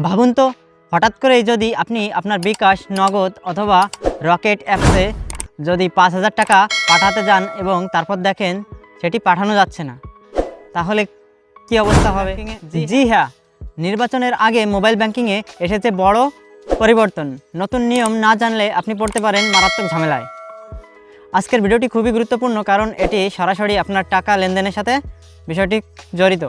ভাবুন তো, হঠাৎ করেই যদি আপনি আপনার বিকাশ, নগদ অথবা রকেট অ্যাপসে যদি 5,000 টাকা পাঠাতে যান এবং তারপর দেখেন সেটি পাঠানো যাচ্ছে না, তাহলে কি অবস্থা হবে? জি হ্যাঁ, নির্বাচনের আগে মোবাইল ব্যাংকিংয়ে এসেছে বড় পরিবর্তন। নতুন নিয়ম না জানলে আপনি পড়তে পারেন মারাত্মক ঝামেলায়। আজকের ভিডিওটি খুবই গুরুত্বপূর্ণ, কারণ এটি সরাসরি আপনার টাকা লেনদেনের সাথে বিষয়টি জড়িত।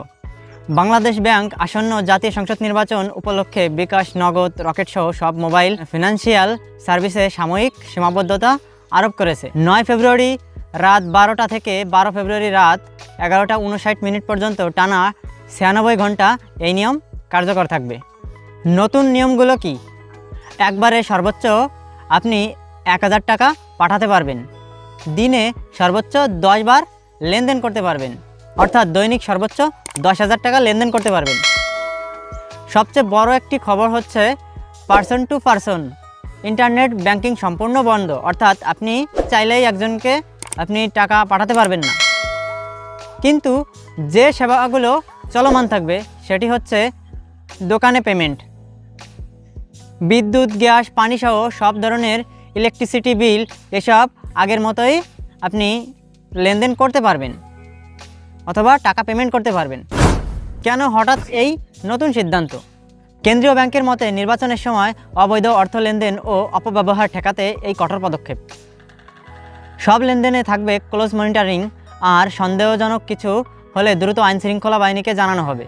বাংলাদেশ ব্যাংক আসন্ন জাতীয় সংসদ নির্বাচন উপলক্ষে বিকাশ, নগদ, রকেট সহ সব মোবাইল ফিনান্সিয়াল সার্ভিসে সাময়িক সীমাবদ্ধতা আরোপ করেছে। 9 ফেব্রুয়ারি রাত 12টা থেকে 12 ফেব্রুয়ারি রাত 11টা 59 পর্যন্ত টানা 96 ঘন্টা এই নিয়ম কার্যকর থাকবে। নতুন নিয়মগুলো কি? একবারে সর্বোচ্চ আপনি 1000 টাকা পাঠাতে পারবেন। দিনে সর্বোচ্চ 10 বার লেনদেন করতে পারবেন, অর্থাৎ দৈনিক সর্বোচ্চ 10,000 টাকা লেনদেন করতে পারবেন। সবচেয়ে বড় একটি খবর হচ্ছে person to person internet banking সম্পূর্ণ বন্ধ, অর্থাৎ আপনি চাইলেই একজনকে আপনি টাকা পাঠাতে পারবেন না। কিন্তু যে সেবাগুলো চলমান থাকবে সেটি হচ্ছে দোকানে পেমেন্ট, বিদ্যুৎ, গ্যাস, পানি সহ সব ধরনের ইলেকট্রিসিটি বিল, এসব আগের মতোই আপনি লেনদেন করতে পারবেন অথবা টাকা পেমেন্ট করতে পারবেন। কেন হঠাৎ এই নতুন সিদ্ধান্ত? কেন্দ্রীয় ব্যাংকের মতে নির্বাচনের সময় অবৈধ অর্থ লেনদেন ও অপব্যবহার ঠেকাতে এই কঠোর পদক্ষেপ। সব লেনদেনে থাকবে ক্লোজ মনিটরিং, আর সন্দেহজনক কিছু হলে দ্রুত আইনশৃঙ্খলা বাহিনীকে জানানো হবে।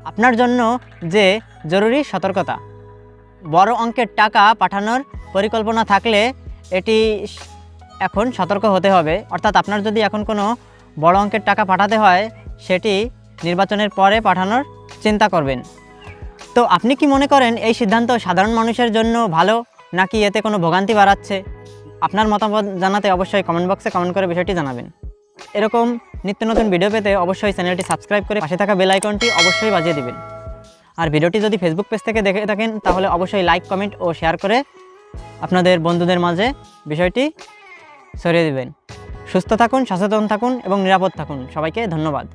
আপনার জন্য যে জরুরি সতর্কতা: বড় অঙ্কের টাকা পাঠানোর পরিকল্পনা থাকলে এটি এখন সতর্ক হতে হবে। অর্থাৎ আপনার যদি এখন কোনো বড় অঙ্কের টাকা পাঠাতে হয়, সেটি নির্বাচনের পরে পাঠানোর চিন্তা করবেন। তো আপনি কি মনে করেন এই সিদ্ধান্ত সাধারণ মানুষের জন্য ভালো, নাকি এতে কোনো ভোগান্তি বাড়াচ্ছে? আপনার মতামত জানাতে অবশ্যই কমেন্ট বক্সে কমেন্ট করে বিষয়টি জানাবেন। এরকম নিত্য নতুন ভিডিও পেতে অবশ্যই চ্যানেলটি সাবস্ক্রাইব করে পাশে থাকা বেল আইকনটি অবশ্যই বাজিয়ে দিবেন। আর ভিডিওটি যদি ফেসবুক পেজ থেকে দেখে থাকেন তাহলে অবশ্যই লাইক, কমেন্ট ও শেয়ার করে আপনাদের বন্ধুদের মাঝে বিষয়টি ছড়িয়ে দিবেন। সুস্থ থাকুন, সচেতন থাকুন এবং নিরাপদ থাকুন। সবাইকে ধন্যবাদ।